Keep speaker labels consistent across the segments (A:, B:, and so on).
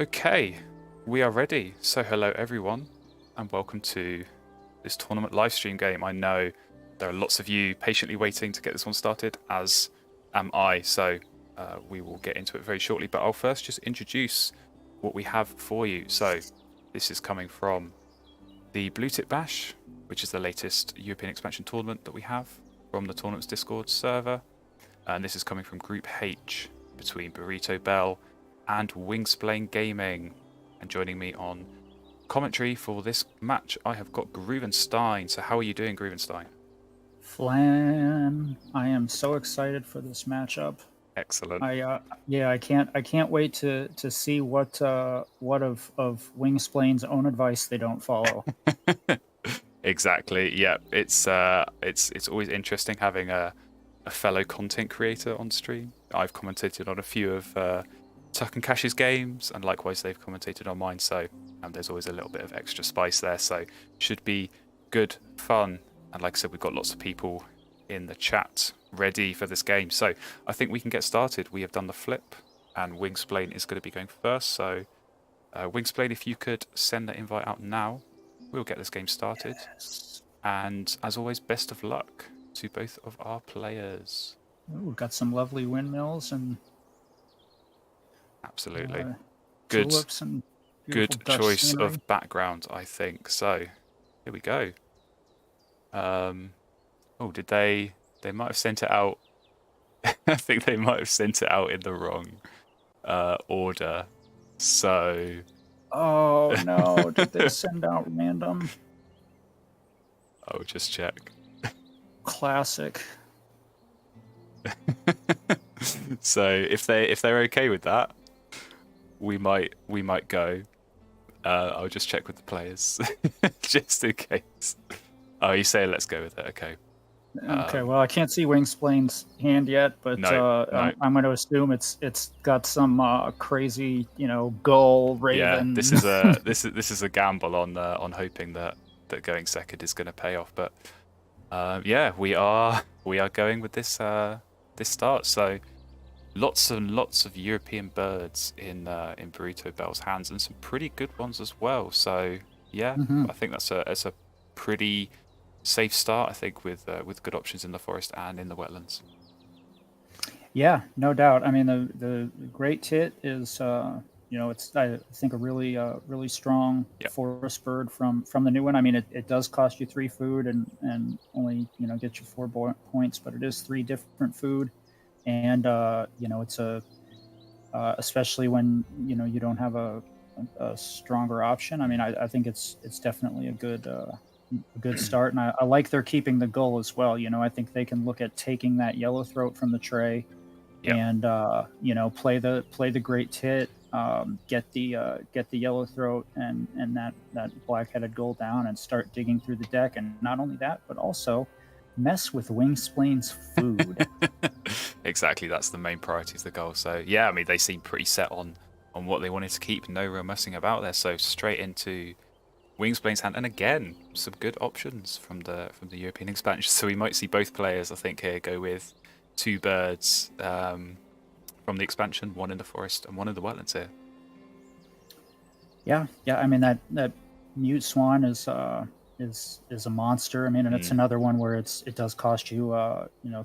A: Okay, we are ready. So hello everyone, and welcome to this tournament live stream game. I know there are lots of you patiently waiting to get this one started, as am I. So we will get into it very shortly, but I'll first just introduce what we have for you. So this is coming from the Blue Tit Bash, which is the latest European expansion tournament that we have from the Tournaments Discord server. And this is coming from Group H between burrit0bell and Wingsplain Gaming. And joining me on commentary for this match, I have got Groovenstein. So how are you doing, Groovenstein?
B: Flan, I am so excited for this matchup.
A: Excellent.
B: I can't wait to see what of Wingsplain's own advice they don't follow.
A: Exactly. Yeah, it's always interesting having a fellow content creator on stream. I've commentated on a few of Tuck and Cash's games, and likewise they've commentated on mine. So there's always a little bit of extra spice there. So should be good fun. And like I said, we've got lots of people in the chat ready for this game. So I think we can get started. We have done the flip, and Wingsplain is going to be going first. So Wingsplain, if you could send the invite out now, we'll get this game started.
B: Yes.
A: And as always, best of luck to both of our players.
B: Ooh, we've got some lovely windmills and
A: Absolutely. Good
B: tulips and
A: good
B: Dutch
A: choice
B: scenery.
A: of background, I think. So here we go. Oh, did they might have sent it out. I think they might have sent it out in the wrong order. So
B: Oh no, did they send out random?
A: I'll just check.
B: Classic.
A: So if they're okay with that, we might go. I'll just check with the players just in case. Oh, you say let's go with it. Okay.
B: Okay, well, I can't see Wingsplain's hand yet, but
A: No.
B: I'm going to assume it's got some crazy, gull raven.
A: Yeah, this is a gamble on hoping that going second is going to pay off. But yeah, we are going with this start. So lots and lots of European birds in burrit0bell's hands, and some pretty good ones as well. So yeah, I think that's a pretty safe start. I think with good options in the forest and in the wetlands.
B: Yeah, no doubt. I mean, the great tit is it's I think a really strong forest bird from the new one. I mean, it does cost you 3 food and only get you 4 points, but it is 3 different food, and it's especially when you don't have a stronger option. I mean, I think it's definitely a good start, and I like they're keeping the gull as well. I think they can look at taking that yellowthroat from the tray, and play the great tit, get the yellowthroat and that black-headed gull down, and start digging through the deck. And not only that, but also mess with Wingsplain's food.
A: Exactly, that's the main priority of the goal. So yeah, I mean, they seem pretty set on what they wanted to keep. No real messing about there. So straight into Wingsplain's hand, and again, some good options from the European expansion. So we might see both players, I think, here go with 2 birds from the expansion, 1 in the forest and 1 in the wetlands here.
B: Yeah. I mean, that mute swan is a monster. I mean, and it's another one where it does cost you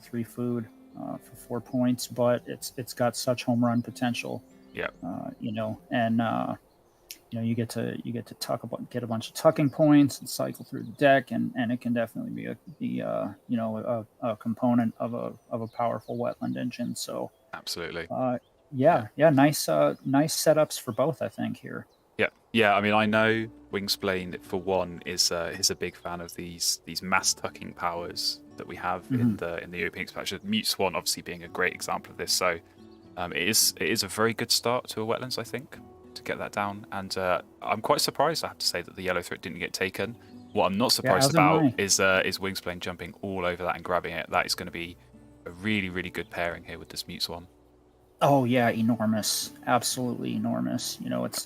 B: 3 food for 4 points, but it's got such home run potential.
A: Yeah.
B: You get to get a bunch of tucking points and cycle through the deck, and it can definitely be a component of a powerful wetland engine. So
A: absolutely.
B: Nice setups for both, I think, here.
A: Yeah. I mean, I know Wingsplain, for one, is a big fan of these mass tucking powers that we have in the European expansion. Mute Swan obviously being a great example of this. So it is a very good start to a wetlands, I think, to get that down. And I'm quite surprised, I have to say, that the yellowthroat didn't get taken. What I'm not surprised about is Wingsplain jumping all over that and grabbing it. That is going to be a really, really good pairing here with this Mute Swan.
B: Oh yeah, enormous, absolutely enormous.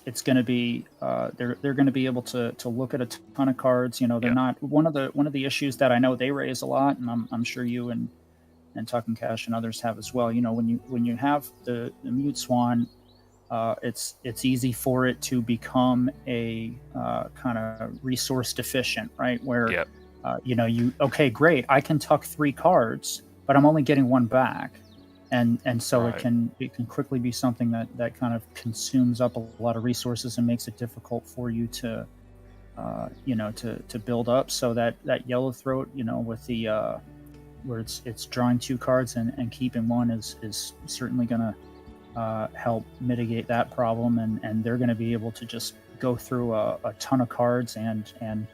B: It's going to be they're going to be able to look at a ton of cards. They're not one of the issues that I know they raise a lot, and I'm sure you and Tuck and Cash and others have as well. When you have the Mute Swan, it's easy for it to become a kind of resource deficient, right? Where
A: Yep.
B: you okay, great, I can tuck 3 cards, but I'm only getting one back, and so
A: Right.
B: it can quickly be something that kind of consumes up a lot of resources and makes it difficult for you to to build up. So that yellow throat, with the where it's drawing 2 cards and keeping one is certainly going to help mitigate that problem, and they're going to be able to just go through a ton of cards and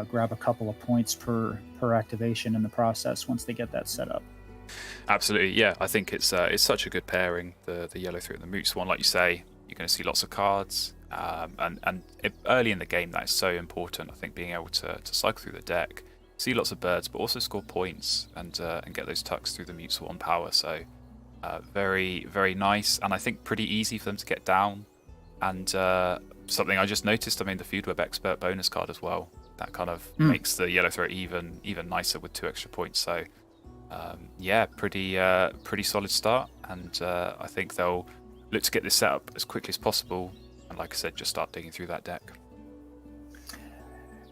B: grab a couple of points per activation in the process once they get that set up.
A: Absolutely, yeah. I think it's such a good pairing. The yellow throat and the moots one, like you say, you're going to see lots of cards, early in the game that is so important. I think being able to cycle through the deck, see lots of birds, but also score points and get those tucks through the mutes one power. So very very nice, and I think pretty easy for them to get down. And something I just noticed, I mean, the Food Web Expert bonus card as well. That kind of makes the yellow throat even nicer with 2 extra points. So yeah, pretty solid start, and I think they'll look to get this set up as quickly as possible, and like I said, just start digging through that deck.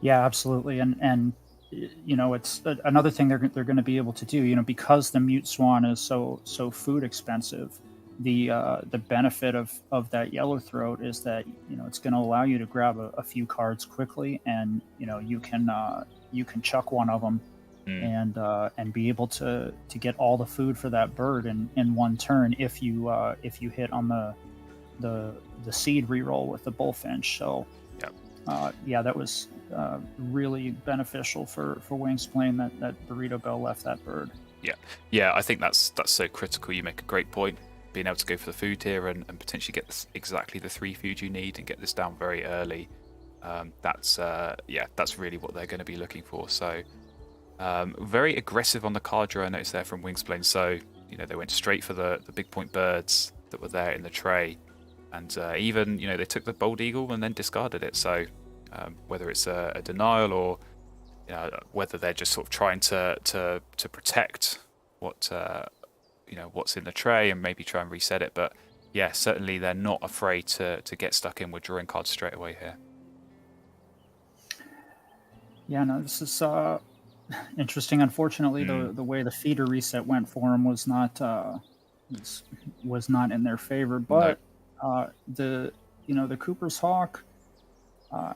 B: Yeah, absolutely, and it's another thing they're going to be able to do. Because the mute swan is so food expensive. The benefit of that yellow throat is that it's going to allow you to grab a few cards quickly, and you can chuck one of them and be able to get all the food for that bird in one turn if you hit on the seed reroll with the bullfinch. So yeah, that was really beneficial for Wingsplain that burrit0bell left that bird.
A: Yeah, I think that's so critical. You make a great point, being able to go for the food here and potentially get exactly the 3 food you need and get this down very early. That's really what they're going to be looking for. So very aggressive on the card draw, I noticed there from Wingsplain. So they went straight for the big point birds that were there in the tray, and even they took the bold eagle and then discarded it. So whether it's a denial or whether they're just sort of trying to protect what's in the tray and maybe try and reset it, but yeah, certainly they're not afraid to get stuck in with drawing cards straight away here.
B: Yeah, no, this is interesting. Unfortunately, the way the feeder reset went for them was not in their favor. But the Cooper's Hawk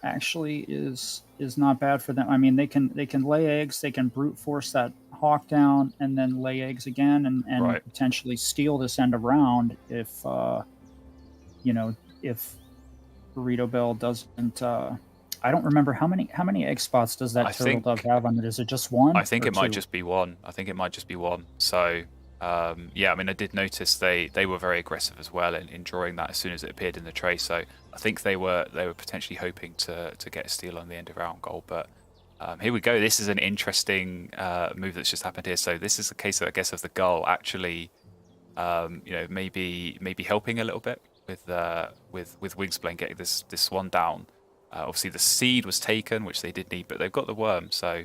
B: actually is not bad for them. I mean, they can lay eggs, they can brute force that hawk down, and then lay eggs again, and potentially steal this end of round if if burrit0bell doesn't. I don't remember how many egg spots does that turtle dove have on it. Is it just one?
A: I think it might
B: 2?
A: just be one. So yeah, I mean, I did notice they were very aggressive as well in drawing that as soon as it appeared in the tray. So I think they were potentially hoping to get a steal on the end of round goal. But here we go. This is an interesting move that's just happened here. So this is a case, I guess, of the gull actually, maybe helping a little bit with Wingsplain getting this swan down. Obviously, the seed was taken, which they did need, but they've got the worm. So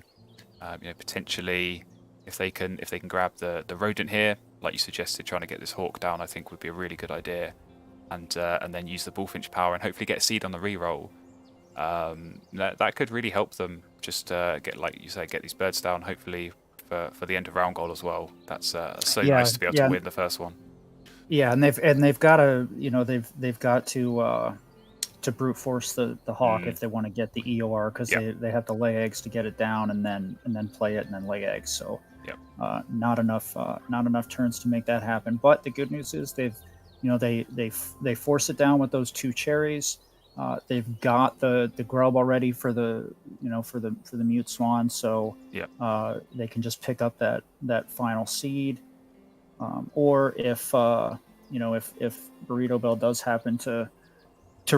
A: potentially, if they can grab the rodent here, like you suggested, trying to get this hawk down, I think would be a really good idea, and then use the bullfinch power and hopefully get a seed on the reroll. That could really help them just get, like you say, get these birds down. Hopefully for the end of round goal as well. That's so nice to be able to win the first one.
B: Yeah, and they've got to they've got to brute force the hawk if they want to get the EOR, because they have to lay eggs to get it down and then play it and then lay eggs. So not enough turns to make that happen. But the good news is they force it down with those 2 cherries. They've got the grub already for the mute swan, so they can just pick up that final seed. Or if burrit0bell does happen to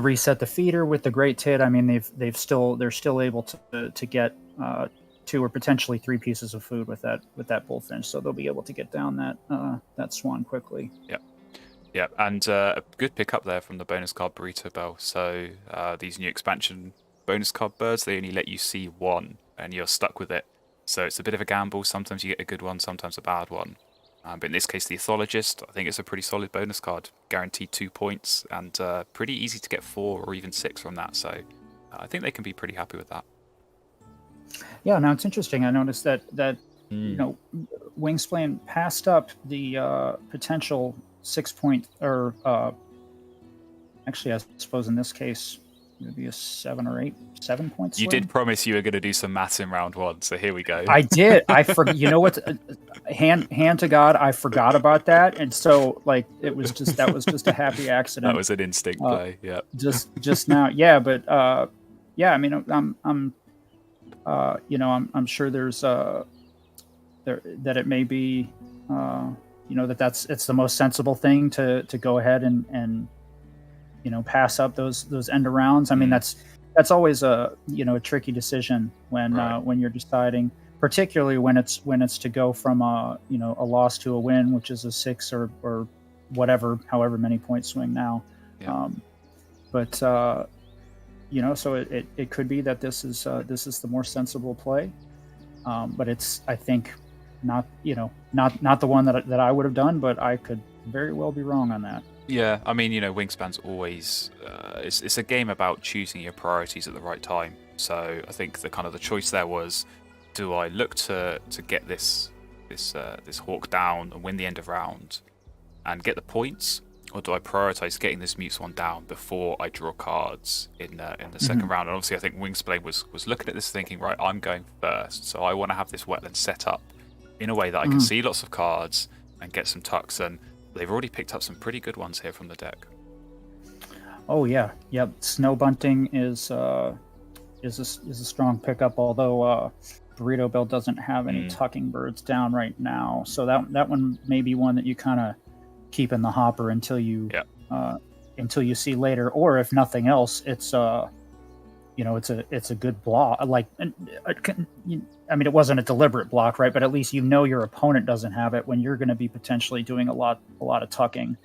B: reset the feeder with the great tit, I mean, they're still able to get 2 or potentially 3 pieces of food with that bullfinch, so they'll be able to get down that swan quickly.
A: Yeah, and a good pickup there from the bonus card burrit0bell. So these new expansion bonus card birds, they only let you see 1, and you're stuck with it. So it's a bit of a gamble. Sometimes you get a good one, sometimes a bad one. But in this case, the Ethologist, I think it's a pretty solid bonus card. Guaranteed 2 points, and pretty easy to get 4 or even 6 from that. So I think they can be pretty happy with that.
B: Yeah, now it's interesting. I noticed that Wingsplain passed up the potential 6 point, or actually, I suppose in this case, maybe a 7 or 7 points.
A: You did promise you were going to do some maths in round 1, so here we go.
B: I did. I forgot. You know what? Hand to God, I forgot about that, and so like that was just a happy accident.
A: That was an instinct play. Yeah.
B: Just now, yeah, but yeah. I mean, I'm sure there's that it may be it's the most sensible thing to go ahead and pass up those end arounds. I mean, that's always a tricky decision when you're deciding, particularly when it's to go from a loss to a win, which is a 6 or however many point swing now.
A: Yeah.
B: So it could be that this is the more sensible play, but it's, I think, not the one that I would have done, but I could very well be wrong on that.
A: Yeah, I mean, Wingspan's always it's a game about choosing your priorities at the right time. So I think the choice there was, do I look to get this hawk down and win the end of round and get the points, or do I prioritize getting this Mute Swan down before I draw cards in the second round? And obviously, I think Wingsplain was looking at this thinking, right, I'm going first, so I want to have this wetland set up in a way that I can see lots of cards and get some tucks, and they've already picked up some pretty good ones here from the deck.
B: Oh yeah, yep. Snow bunting is a strong pickup, although burrit0bell doesn't have any tucking birds down right now, so that one may be one that you kind of keep in the hopper until you see later, or if nothing else, it's it's a good block. Like, I mean, it wasn't a deliberate block, right? But at least your opponent doesn't have it when you're going to be potentially doing a lot of tucking.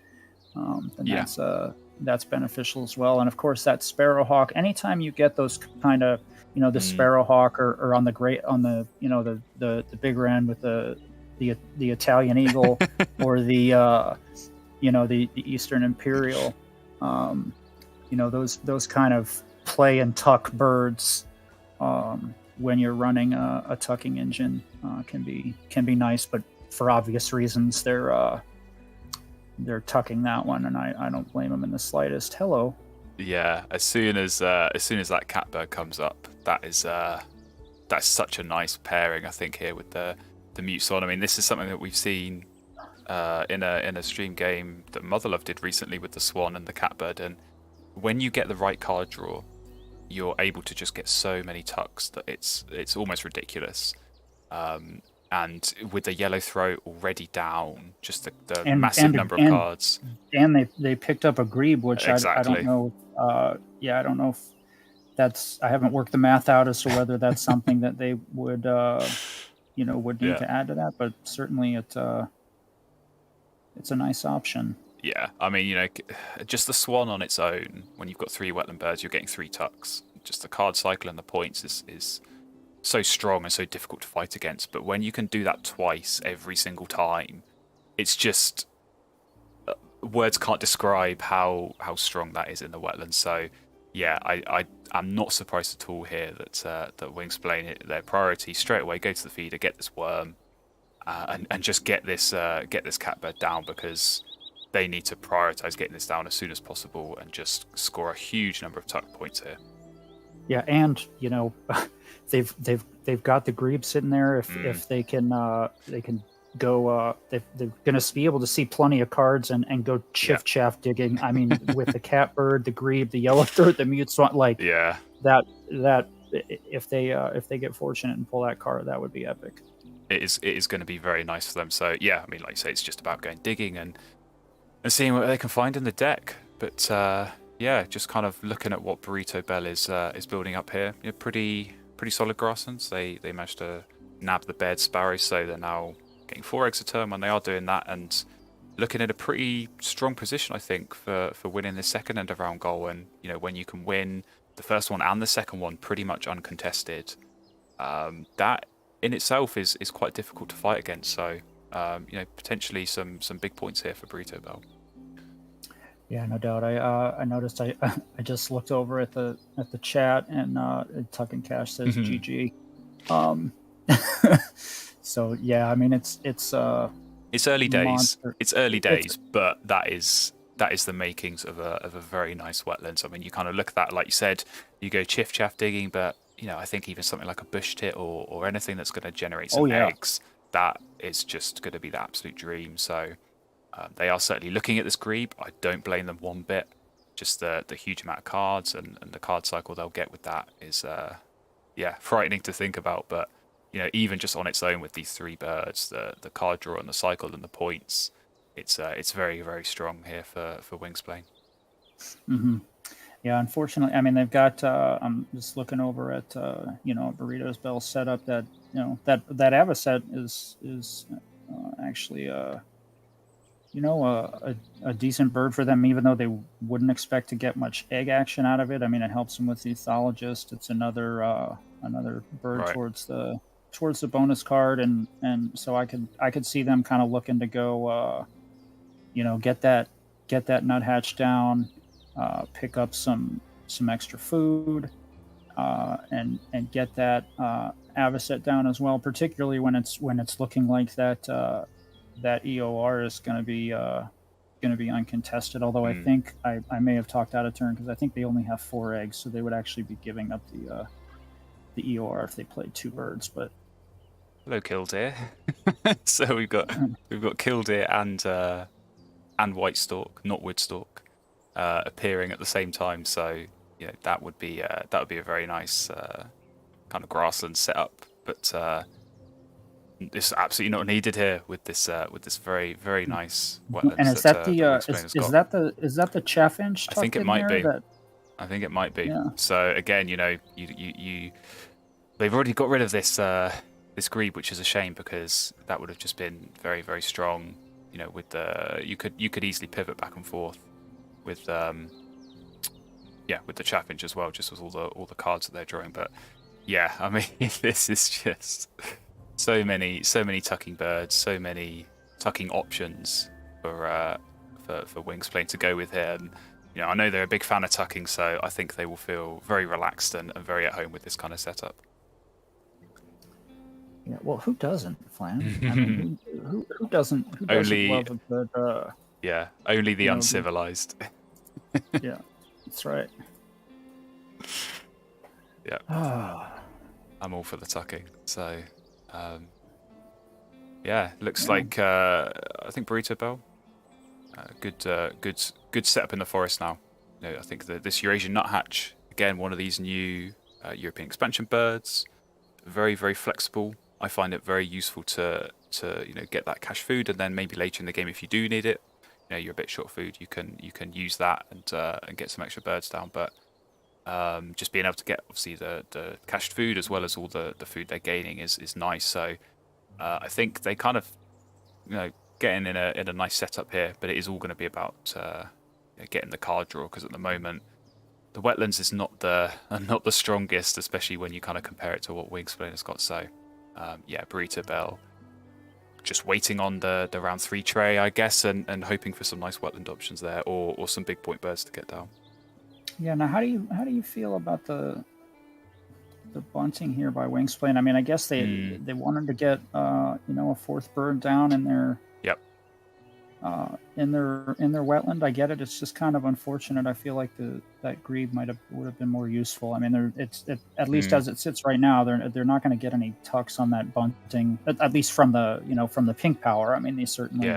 B: That's beneficial as well. And of course, that Sparrowhawk. Anytime you get those kind of the Sparrowhawk or on the bigger end with the Italian Eagle or the Eastern Imperial, those kind of play and tuck birds when you're running a tucking engine can be nice, but for obvious reasons they're tucking that one, and I don't blame them in the slightest. Hello.
A: Yeah, as soon as that catbird comes up, that's such a nice pairing, I think, here with the Mute Swan. I mean, this is something that we've seen in a stream game that Motherlove did recently with the Swan and the catbird, and when you get the right card draw, you're able to just get so many tucks that it's almost ridiculous. And with the Yellow Throat already down, just the massive number of cards.
B: And they picked up a Grebe, which
A: exactly.
B: I don't know. I don't know if that's. I haven't worked the math out as to whether that's something that they would need to add to that. But certainly it's a nice option.
A: Yeah, I mean, just the Swan on its own, when you've got 3 wetland birds, you're getting 3 tucks. Just the card cycle and the points is so strong and so difficult to fight against. But when you can do that twice every single time, it's just words can't describe how strong that is in the wetlands. So yeah, I'm not surprised at all here that Wingsplain, their priority straight away, go to the feeder, get this worm, and just get this catbird down, because they need to prioritize getting this down as soon as possible and just score a huge number of tuck points here.
B: Yeah, and they've got the Grebe sitting there. If they can go, they're going to be able to see plenty of cards and go chaff digging. I mean, with the catbird, the Grebe, the Yellow Throat, the Mute Swan, that if they get fortunate and pull that card, that would be epic.
A: It is going to be very nice for them. So yeah, I mean, like you say, it's just about going digging and seeing what they can find in the deck. But yeah, just kind of looking at what burrit0bell is building up here. Pretty solid grasslands. They managed to nab the Baird Sparrows, so they're now getting 4 eggs a turn when they are doing that, and looking at a pretty strong position, I think, for winning the second end of round goal. And when you can win the first one and the second one pretty much uncontested, that in itself is quite difficult to fight against. So Potentially some big points here for burrit0bell.
B: Yeah, no doubt. I noticed. I just looked over at the chat, and Tuck and Cash says GG. So yeah, I mean it's
A: early days.
B: monster.
A: It's early days, but that is the makings of a very nice wetlands. I mean, you kind of look at that, like you said, you go chiff chaff digging, but I think even something like a bush tit or anything that's going to generate some eggs, that is just going to be the absolute dream. So they are certainly looking at this grebe. I don't blame them one bit. Just the huge amount of cards and the card cycle they'll get with that is frightening to think about. But even just on its own with these 3 birds, the card draw and the cycle and the points, it's very, very strong here for Wingsplain.
B: Mm-hmm. Yeah, unfortunately, I mean they've got. I'm just looking over at burrit0bell setup that that Avocet is actually a decent bird for them, even though they wouldn't expect to get much egg action out of it. I mean, it helps them with the ethologist. It's another bird towards the bonus card, and so I could see them kind of looking to go, get that nuthatch down, pick up some extra food, and get that Avocet down as well, particularly when it's looking like that EOR is going to be uncontested. Although I think I may have talked out of turn because I think they only have 4 eggs, so they would actually be giving up the EOR if they played 2 birds. But
A: hello, killdeer. So we've got killdeer and white stork, not wood-stork, appearing at the same time. So that would be a very nice kind of grassland setup. But it's absolutely not needed here with this very, very nice wetlands.
B: And is that the chaffinch?
A: I think it might be. I think it might be.
B: Yeah.
A: So again, they've already got rid of this grebe, which is a shame because that would have just been very, very strong. With you could easily pivot back and forth with the chaffinch as well, just with all the cards that they're drawing. But yeah, I mean this is just so many tucking birds, so many tucking options for Wingsplain to go with here. And I know they're a big fan of tucking, so I think they will feel very relaxed and very at home with this kind of setup.
B: Yeah, well, who doesn't, Flan? I mean, who doesn't love a good...
A: only the uncivilized.
B: Yeah, that's right.
A: Yeah. I'm all for the tucking. So, looks like I think burrit0bell. Good setup in the forest now. I think this Eurasian nuthatch, again, one of these new European expansion birds, very, very flexible. I find it very useful to get that cache food, and then maybe later in the game, if you do need it, you're a bit short food, you can use that and get some extra birds down. But just being able to get obviously the cached food as well as all the food they're gaining is nice. So I think they kind of getting in a nice setup here, but it is all going to be about getting the card draw, because at the moment the wetlands is not the strongest, especially when you kind of compare it to what Wingsplain has got. So burrit0bell just waiting on the round 3 tray, I guess, and hoping for some nice wetland options there, or some big point birds to get down.
B: Yeah. Now, how do you feel about the bunting here by Wingsplain? I mean, I guess they wanted to get a 4th bird down in their in their wetland. I get it. It's just kind of unfortunate. I feel like that grebe would have been more useful. I mean, at least as it sits right now, they're not going to get any tucks on that bunting, at least from the pink power. I mean, they certainly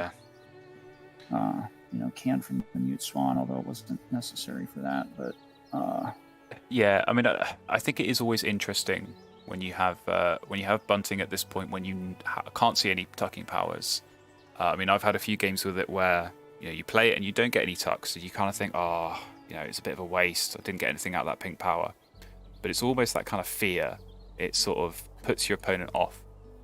B: can from the mute swan, although it wasn't necessary for that. But
A: I mean, I think it is always interesting when you have bunting at this point when you can't see any tucking powers. I mean, I've had a few games with it where you play it and you don't get any tucks, so you kind of think, it's a bit of a waste. I didn't get anything out of that pink power. But it's almost that kind of fear. It sort of puts your opponent off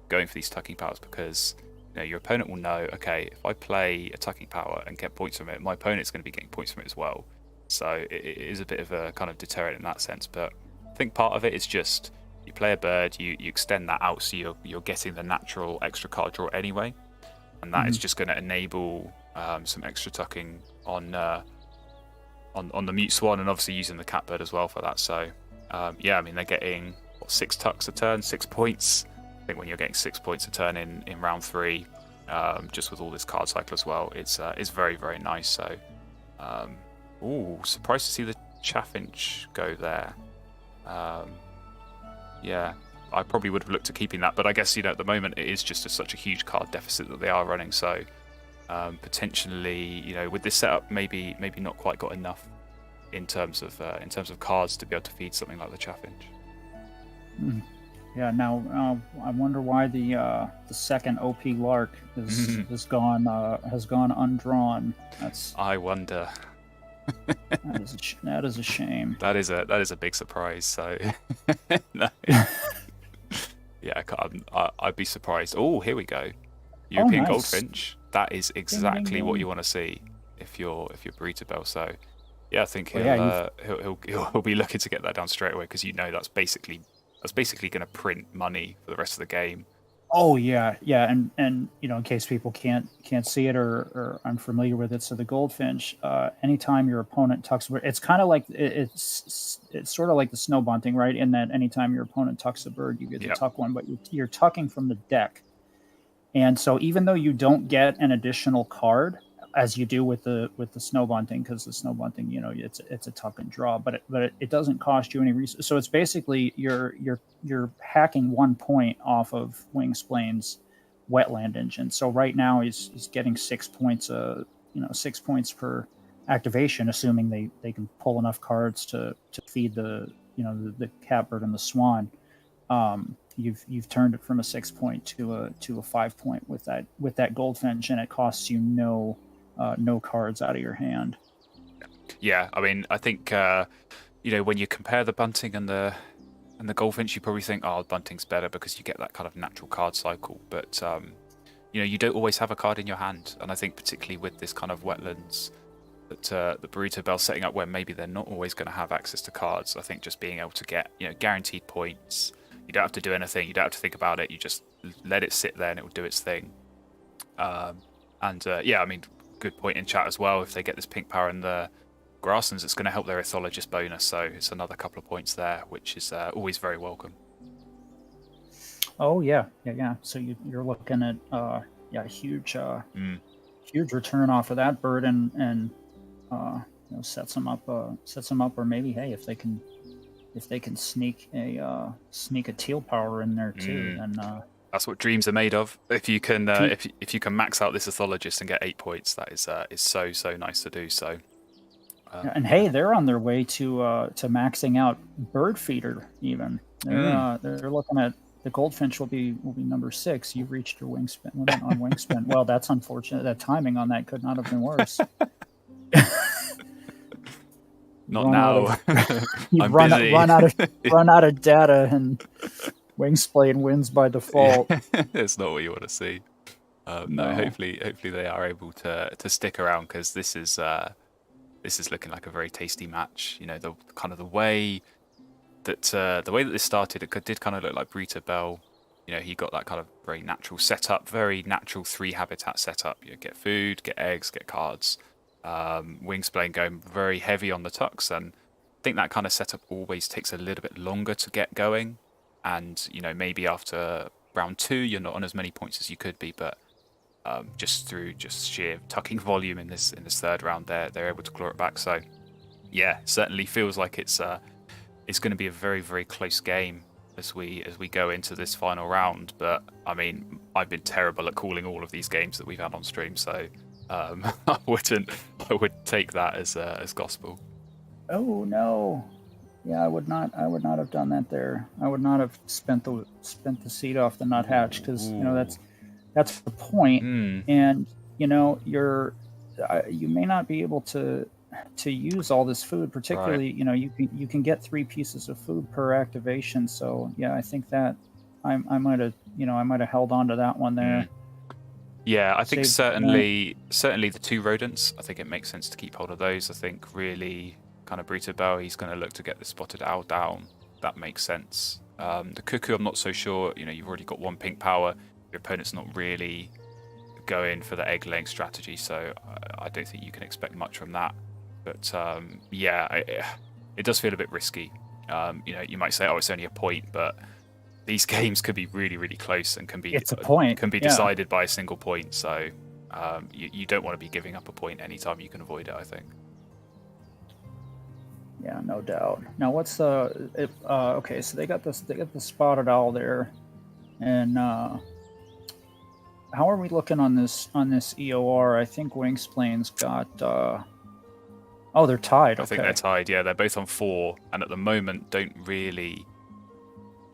A: going for these tucking powers, because your opponent will know, okay, if I play a tucking power and get points from it, my opponent's going to be getting points from it as well. So it is a bit of a kind of deterrent in that sense. But I think part of it is just you play a bird, you extend that out, so you're getting the natural extra card draw anyway. and that is just going to enable some extra tucking on the mute swan, and obviously using the catbird as well for that. So yeah, I mean, they're getting 6 tucks a turn, 6 points. I think when you're getting 6 points a turn in round 3, just with all this card cycle as well, it's very, very nice. So ooh, surprised to see the chaffinch go there. Yeah, I probably would have looked at keeping that, but I guess, at the moment it is just such a huge card deficit that they are running. So potentially, with this setup, maybe not quite got enough in terms of cards to be able to feed something like the chaffinch.
B: Yeah. Now I wonder why the second OP Lark has gone undrawn.
A: I wonder.
B: That is a shame.
A: That is a big surprise. So no. Yeah, I'd be surprised. Oh, here we go. European
B: nice.
A: Goldfinch. That is exactly
B: ding, ding.
A: what you want to see if you're burrit0bell. So yeah, I think
B: Well,
A: he'll be looking to get that down straight away, because that's basically going to print money for the rest of the game.
B: Oh yeah, and in case people can't see it or unfamiliar with it, so the goldfinch, anytime your opponent tucks, it's kind of like it's sort of like the snow bunting, right? In that anytime your opponent tucks a bird, you get to tuck one, but you're tucking from the deck, and so even though you don't get an additional card as you do with the snow bunting, because the snow bunting, it's a tuck and draw, but it doesn't cost you any resources. So it's basically you're hacking 1 point off of Wingsplain's wetland engine. So right now he's getting 6 points, 6 points per activation, assuming they can pull enough cards to feed the catbird and the swan. You've turned it from a 6 point to a 5 point with that goldfinch, and it costs you no cards out of your hand.
A: Yeah, I mean, I think when you compare the bunting and the goldfinch, you probably think, oh, bunting's better because you get that kind of natural card cycle. But you don't always have a card in your hand, and I think particularly with this kind of wetlands that the burrit0bell setting up, where maybe they're not always going to have access to cards. I think just being able to get guaranteed points. You don't have to do anything. You don't have to think about it. You just let it sit there and it will do its thing. Yeah, I mean, good point in chat as well. If they get this pink power in the grasslands, it's going to help their ethologist bonus. So it's another couple of points there, which is always very welcome.
B: Oh yeah. So you're looking at huge return off of that bird, and sets them up, or maybe, hey, if they can sneak a teal power in there too, then
A: that's what dreams are made of. If you can if you can max out this ethologist and get 8 points, that is so nice to do. So
B: and hey, they're on their way to maxing out bird feeder. Even they're looking at the goldfinch will be number 6. You've reached your wingspan on wingspan. Well, that's unfortunate. That timing on that could not have been worse.
A: Not now.
B: I'm busy. Run out of data, and Wingsplain wins by default.
A: It's not what you want to see. No, hopefully they are able to stick around, because this is looking like a very tasty match. The kind of the way that this started, it did kind of look like burrit0bell. He got that kind of very natural setup, very natural 3 habitat setup. You get food, get eggs, get cards. Wingsplain going very heavy on the tucks, and I think that kind of setup always takes a little bit longer to get going. And maybe after round 2 you're not on as many points as you could be, but just through sheer tucking volume in this third round, they're able to claw it back. So yeah, certainly feels like it's going to be a very, very close game as we go into this final round. But I mean, I've been terrible at calling all of these games that we've had on stream, so I would take that as gospel.
B: Oh no. Yeah, I would not have done that there. I would not have spent the seed off the nuthatch, because that's the point. And you may not be able to use all this food, particularly right. You can get 3 pieces of food per activation. So yeah, I think that I might have held on to that one there.
A: Yeah, I think certainly the 2 rodents, I think it makes sense to keep hold of those. I think really kind of burrit0bell, he's going to look to get the spotted owl down. That makes sense. The cuckoo, I'm not so sure. You've already got 1 pink power. Your opponent's not really go in for the egg laying strategy, so I don't think you can expect much from that. But it does feel a bit risky. You might say, oh, it's only a point, but these games could be really, really close and can be decided by a single point. So you don't want to be giving up a point anytime you can avoid it, I think.
B: Yeah, no doubt. Now, what's the okay? So they got the spotted owl there, and how are we looking on this EOR? I think Wingsplain's got. Oh, they're tied.
A: I think they're tied. Yeah, they're both on 4, and at the moment don't really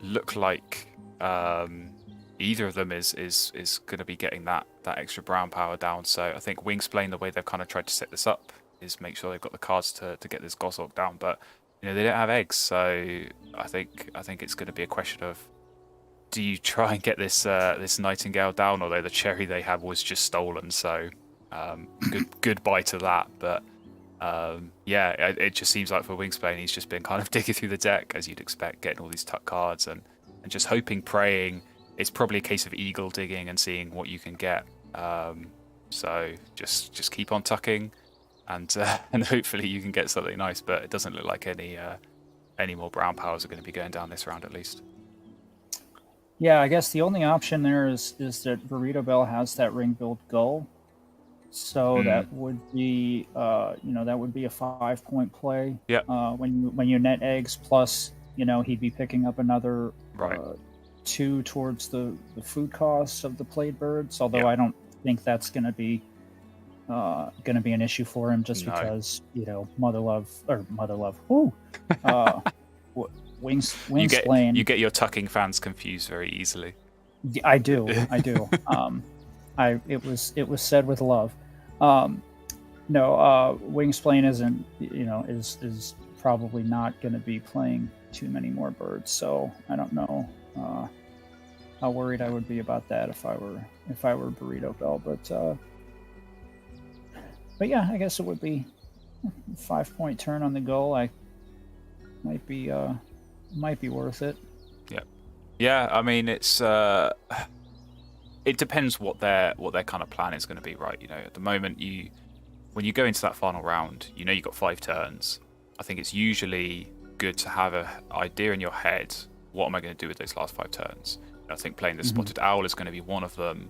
A: look like either of them is going to be getting that extra brown power down. So I think Wingsplain, the way they've kind of tried to set this up is make sure they've got the cards to get this Goshawk down, but they don't have eggs, so I think it's going to be a question of, do you try and get this Nightingale down, although the cherry they had was just stolen, so goodbye to that. But it just seems like for Wingspan, he's just been kind of digging through the deck as you'd expect, getting all these tuck cards and just hoping, praying. It's probably a case of eagle digging and seeing what you can get. So just keep on tucking, and hopefully you can get something nice. But it doesn't look like any more brown powers are going to be going down this round, at least.
B: Yeah, I guess the only option there is that burrit0bell has that ring-built gull. So that would be, that would be a 5-point play.
A: Yeah.
B: When you net eggs, plus, he'd be picking up another 2 towards the food costs of the played birds. Although I don't think that's going to be an issue for him, just because mother love. Whoo. Wingsplain.
A: You get your tucking fans confused very easily.
B: I do. It was said with love. Wingsplain isn't, is probably not going to be playing too many more birds. So I don't know how worried I would be about that if I were burrit0bell. But yeah, I guess it would be a 5-point turn on the goal. I might be worth it.
A: Yeah. I mean, it's. It depends what their kind of plan is going to be, right? At the moment, when you go into that final round, you've got 5 turns. I think it's usually good to have an idea in your head, what am I going to do with those last 5 turns? I think playing the spotted owl is going to be one of them.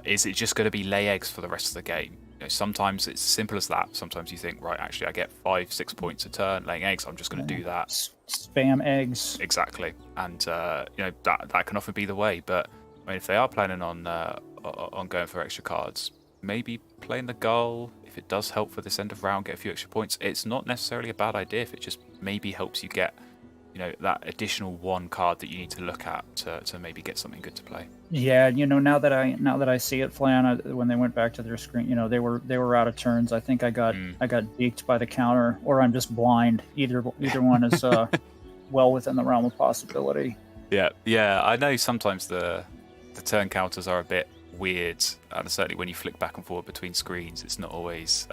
A: Is it just going to be lay eggs for the rest of the game? Sometimes it's as simple as that. Sometimes you think, right, actually I get 5-6 points a turn laying eggs, I'm just going to do that.
B: Spam eggs.
A: Exactly. And that can often be the way, but I mean, if they are planning on going for extra cards, maybe playing the gull, if it does help for this end of round, get a few extra points, it's not necessarily a bad idea if it just maybe helps you get, that additional 1 card that you need to look at to maybe get something good to play.
B: Yeah, now that I see it, Flan, when they went back to their screen, they were out of turns. I think I got beaked by the counter, or I'm just blind. Either one is well within the realm of possibility.
A: Yeah. I know sometimes the turn counters are a bit weird, and certainly when you flick back and forward between screens, it's not always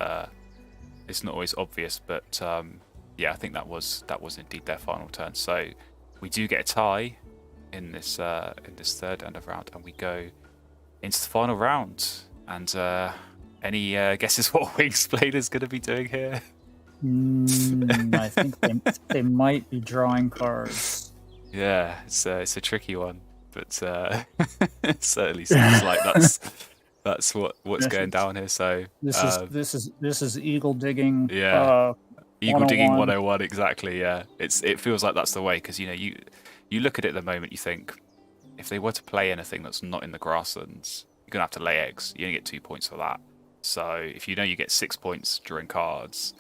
A: obvious. But I think that was indeed their final turn. So we do get a tie in this third end of round, and we go into the final round. And any guesses what Wingsplain is going to be doing here?
B: I think they might be drawing cards.
A: Yeah, it's a tricky one. But it certainly seems like that's what's going down here. So
B: this is eagle digging.
A: Eagle digging 101, exactly. Yeah, it feels like that's the way, because you look at it at the moment, you think if they were to play anything that's not in the grasslands, you're gonna have to lay eggs. You only get 2 points for that. So if you get 6 points drawing cards,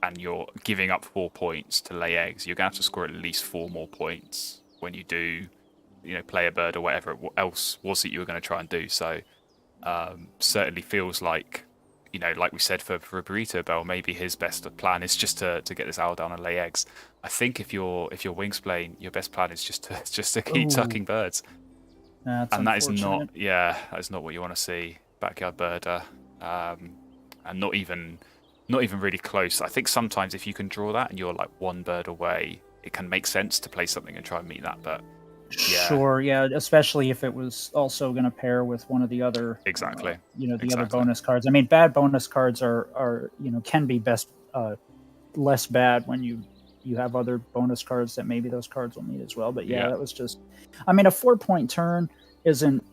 A: and you're giving up 4 points to lay eggs, you're gonna have to score at least 4 more points when you do. Play a bird or whatever else was that you were going to try and do. So certainly feels like, like we said for burrit0bell, maybe his best plan is just to get this owl down and lay eggs. I think if you're Wingsplain, your best plan is just to keep tucking birds. And that is not what you want to see. Backyard birder, and not even really close. I think sometimes if you can draw that and you're like 1 bird away, it can make sense to play something and try and meet that, but
B: Sure, yeah, especially if it was also going to pair with one of the other,
A: Exactly.
B: the other bonus cards. I mean, bad bonus cards are can be less bad when you have other bonus cards that maybe those cards will need as well. But yeah, that was just, I mean, a 4-point turn isn't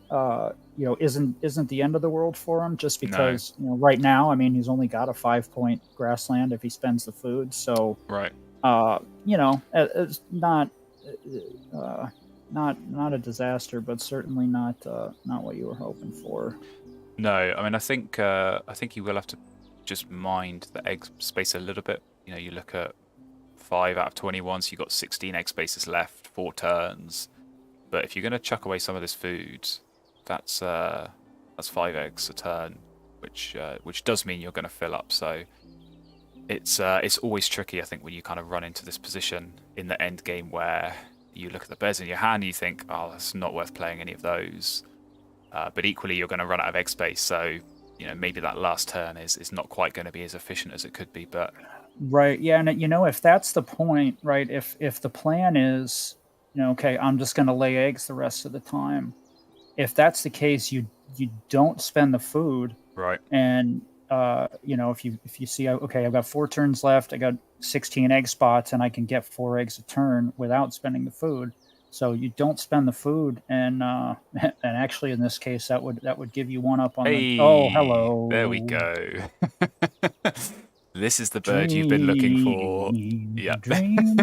B: isn't the end of the world for him, just because right now, I mean, he's only got a 5-point grassland if he spends the food, so
A: right.
B: It's not a disaster, but certainly not what you were hoping for.
A: No, I mean, I think you will have to just mind the egg space a little bit. You look at 5 out of 21, so you've got 16 egg spaces left, 4 turns. But if you're going to chuck away some of this food, that's 5 eggs a turn, which does mean you're going to fill up. So it's always tricky, I think, when you kind of run into this position in the end game where you look at the bears in your hand and you think, oh, that's not worth playing any of those. But equally, you're going to run out of egg space, so maybe that last turn is not quite going to be as efficient as it could be. But
B: right, yeah, and if that's the point, right? If the plan is, okay, I'm just going to lay eggs the rest of the time. If that's the case, you don't spend the food,
A: right?
B: And if you see, okay, I've got 4 turns left, I got 16 egg spots, and I can get 4 eggs a turn without spending the food. So you don't spend the food, and actually in this case that would give you 1 up on the. Oh, hello.
A: There we go. This is the bird you've been looking for. Yeah.
B: Dream.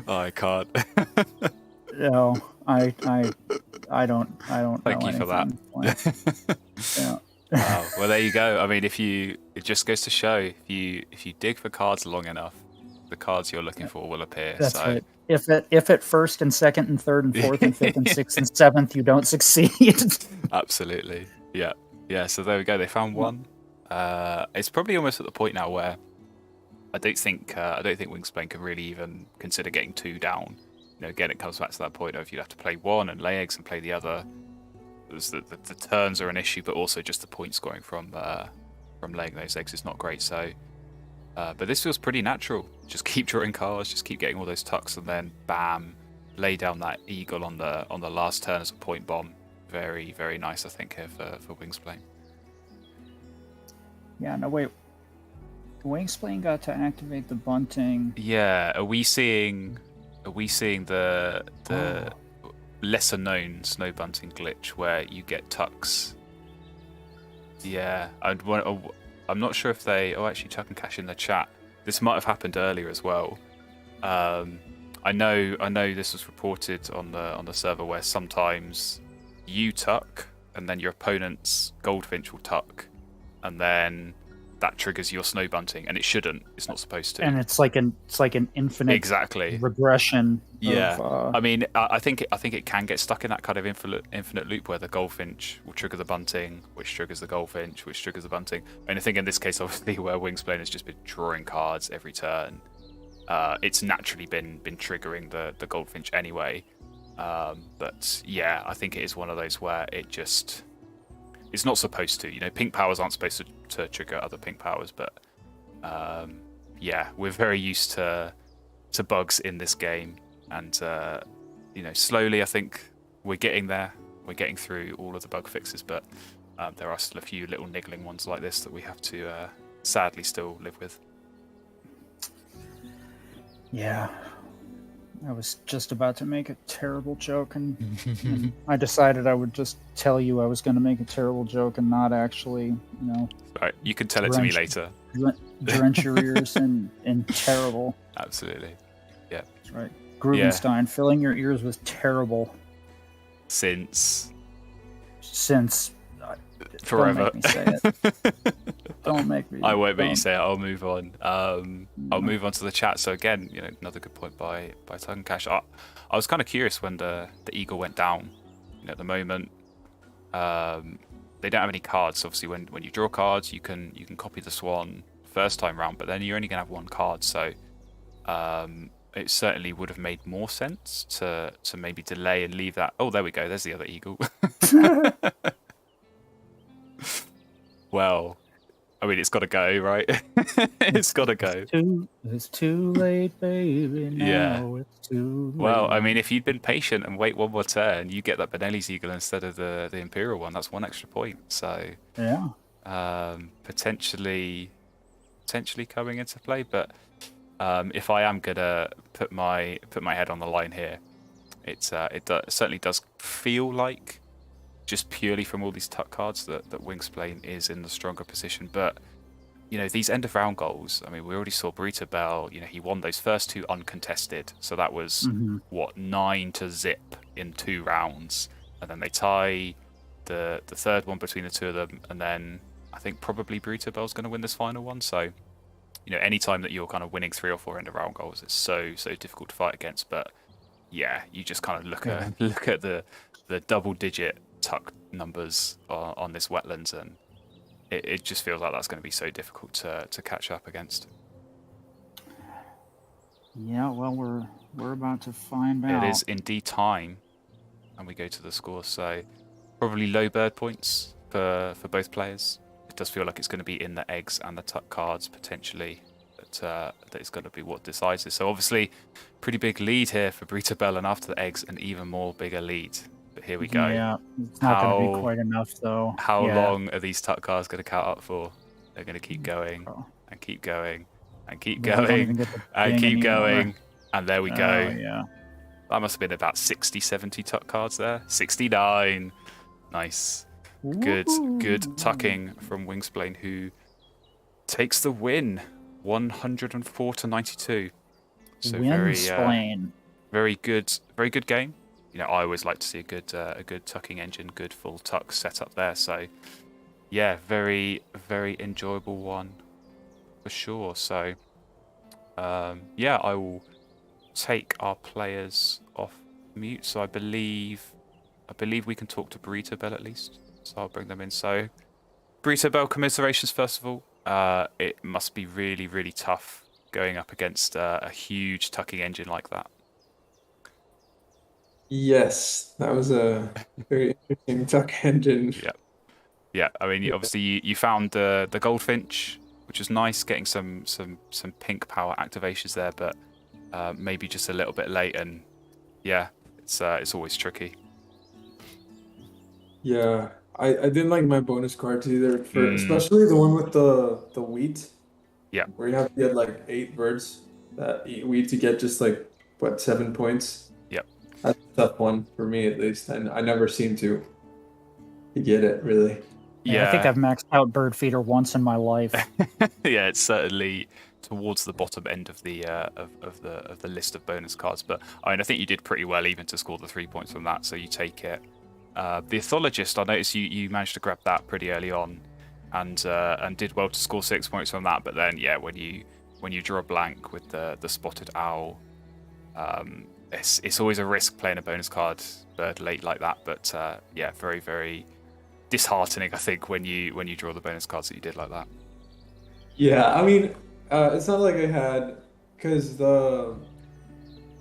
A: Oh, I can't.
B: No, I don't.
A: Thank you for that.
B: Yeah.
A: Wow. Well, there you go. I mean, it just goes to show if you dig for cards long enough, the cards you're looking for will appear.
B: That's right. If at first and second and third and fourth and fifth and sixth and seventh you don't succeed.
A: Absolutely. Yeah. So there we go. They found 1. It's probably almost at the point now where I don't think Wingspan can really even consider getting 2 down. Again, it comes back to that point of you'd have to play 1 and lay eggs and play the other. The turns are an issue, but also just the point scoring from laying those eggs is not great. So, but this feels pretty natural. Just keep drawing cards, just keep getting all those tucks, and then bam, lay down that eagle on the last turn as a point bomb. Very, very nice, I think, here for Wingsplain.
B: Yeah. No, wait. Wingsplain got to activate the bunting.
A: Yeah. Are we seeing the lesser known snow bunting glitch where you get tucks? Yeah, I'm not sure if they. Oh, actually, Chuck and Cash in the chat. This might have happened earlier as well. I know this was reported on the server where sometimes you tuck and then your opponent's goldfinch will tuck, and then that triggers your snow bunting, and it shouldn't. It's not supposed to.
B: And it's like an infinite regression.
A: Yeah, I mean, I think it can get stuck in that kind of infinite loop where the goldfinch will trigger the bunting, which triggers the goldfinch, which triggers the bunting. And I think in this case, obviously, where Wingsplain has just been drawing cards every turn, it's naturally been triggering the goldfinch anyway. But yeah, I think it is one of those where it's not supposed to. Pink powers aren't supposed to trigger other pink powers, but yeah, we're very used to bugs in this game, and slowly I think we're getting there. We're getting through all of the bug fixes, but there are still a few little niggling ones like this that we have to sadly still live with.
B: Yeah. I was just about to make a terrible joke, and I decided I would just tell you I was going to make a terrible joke and not actually,
A: Right, you can tell it to me later.
B: Drench your ears in terrible.
A: Absolutely. Yeah.
B: That's right. Grubenstein, filling your ears with terrible.
A: Since
B: Don't
A: forever.
B: make me say it. Don't make me.
A: I won't make you say it. I'll move on. I'll move on to the chat. So again, another good point by Tug and Cash. I was kind of curious when the eagle went down. At the moment, they don't have any cards. Obviously, when you draw cards, you can copy the swan first time round, but then you're only gonna have 1 card. So it certainly would have made more sense to maybe delay and leave that. Oh, there we go. There's the other eagle. Well, I mean, it's got to go, right? It's got to go.
B: It's too late, baby. Now it's too late.
A: Well, I mean, if you'd been patient and wait one more turn, you get that Benelli's Eagle instead of the Imperial one. That's one extra point. So
B: yeah,
A: potentially coming into play. But if I am gonna put my head on the line here, it certainly does feel like, just purely from all these tuck cards, that Wingsplain is in the stronger position. But you know, these end of round goals, I mean, we already saw burrit0bell, you know, he won those first 2 uncontested. So that was, 9-0 in 2 rounds. And then they tie the third one between the 2 of them. And then I think probably burrit0bell's going to win this final one. So, you know, anytime that you're kind of winning 3 or 4 end of round goals, it's so difficult to fight against. But yeah, you just kind of look at the double-digit tuck numbers on this wetlands, and it just feels like that's going to be so difficult to catch up against.
B: Yeah, well, we're about to find out.
A: It is indeed time, and we go to the score. So probably low bird points for both players. It does feel like it's going to be in the eggs and the tuck cards potentially that is going to be what decides this. So obviously, pretty big lead here for burrit0bell, and after the eggs, an even more bigger lead. But here we go.
B: Yeah, it's not going to be quite enough, though.
A: How long are these tuck cards going to count up for? They're going to keep going and keep going and keep going and keep going. And there we go.
B: Yeah.
A: That must have been about 60, 70 tuck cards there. 69. Nice. Good tucking from Wingsplain, who takes the win, 104-92. So
B: Wingsplain.
A: very good game. You know, I always like to see a good tucking engine, good full tuck setup there. So, yeah, very enjoyable one for sure. So, yeah, I will take our players off mute. So I believe we can talk to burrit0bell at least. So I'll bring them in. So, burrit0bell, commiserations first of all. It must be really tough going up against a huge tucking engine like that.
C: Yes, that was a very interesting tuck engine.
A: Yeah. I mean, obviously you found the goldfinch, which is nice, getting some pink power activations there, but maybe just a little bit late, and yeah, it's always tricky.
C: Yeah, I didn't like my bonus cards either, especially the one with the wheat.
A: Yeah.
C: Where you have to get like 8 birds that eat wheat to get just like 7 points.
A: Yep.
C: That's a tough one for me at least, and I never seem to get it really.
B: Yeah, I think I've maxed out bird feeder once in my life.
A: Yeah, it's certainly towards the bottom end of the of the list of bonus cards, but I mean, I think you did pretty well even to score the 3 points from that, so you take it. The Ethologist, I noticed you managed to grab that pretty early on, and did well to score 6 points from that. But then, yeah, when you draw a blank with the Spotted Owl, it's always a risk playing a bonus card bird late like that. But yeah, very disheartening, I think, when you draw the bonus cards that you did like that.
C: Yeah, I mean, it's not like I had, because the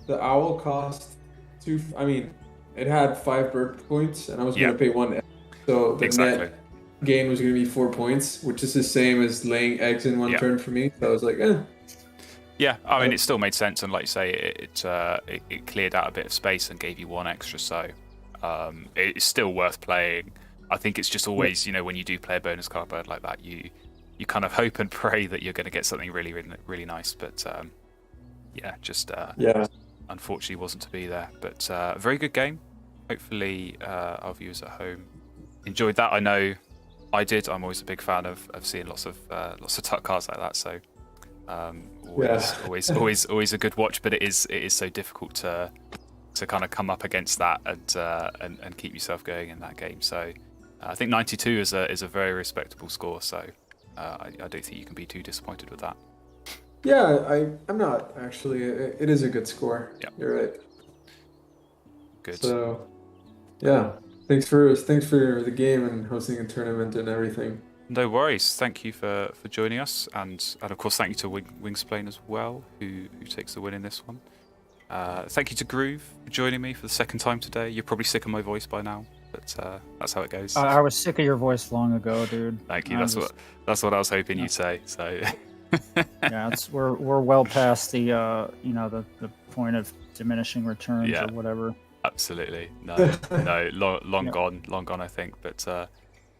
C: owl cost 2. I mean, it had 5 bird points, and I was going to pay 1 egg, so the net gain was going to be 4 points, which is the same as laying eggs in one turn for me. So I was like, eh.
A: Yeah, I mean, it still made sense, and like you say, it cleared out a bit of space and gave you 1 extra. So it's still worth playing. I think it's just always, you know, when you do play a bonus card bird like that, you kind of hope and pray that you're going to get something really nice. But yeah, just unfortunately wasn't to be there. But a very good game. Hopefully our viewers at home enjoyed that. I know I did. I'm always a big fan of seeing lots of tuck cards like that. So always a good watch. But it is so difficult to kind of come up against that and keep yourself going in that game. So I think 92 is a very respectable score. So I don't think you can be too disappointed with that.
C: Yeah, I'm not actually. It is a good score.
A: Yeah,
C: you're right.
A: Good.
C: So, yeah, thanks for the game and hosting a tournament and everything.
A: No worries. Thank you for joining us, and of course thank you to Wingsplain as well, who takes the win in this one. Thank you to Groove for joining me for the second time today. You're probably sick of my voice by now. but that's how it goes.
B: I was sick of your voice long ago, dude.
A: Thank you. That's what I was hoping you'd say. So
B: yeah, we're well past the the point of diminishing returns or whatever.
A: Absolutely. No, long gone, I think. But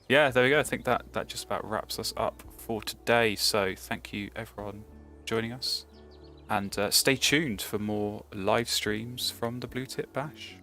A: yeah, there we go. I think that just about wraps us up for today. So thank you everyone for joining us, and stay tuned for more live streams from the Blue Tit Bash.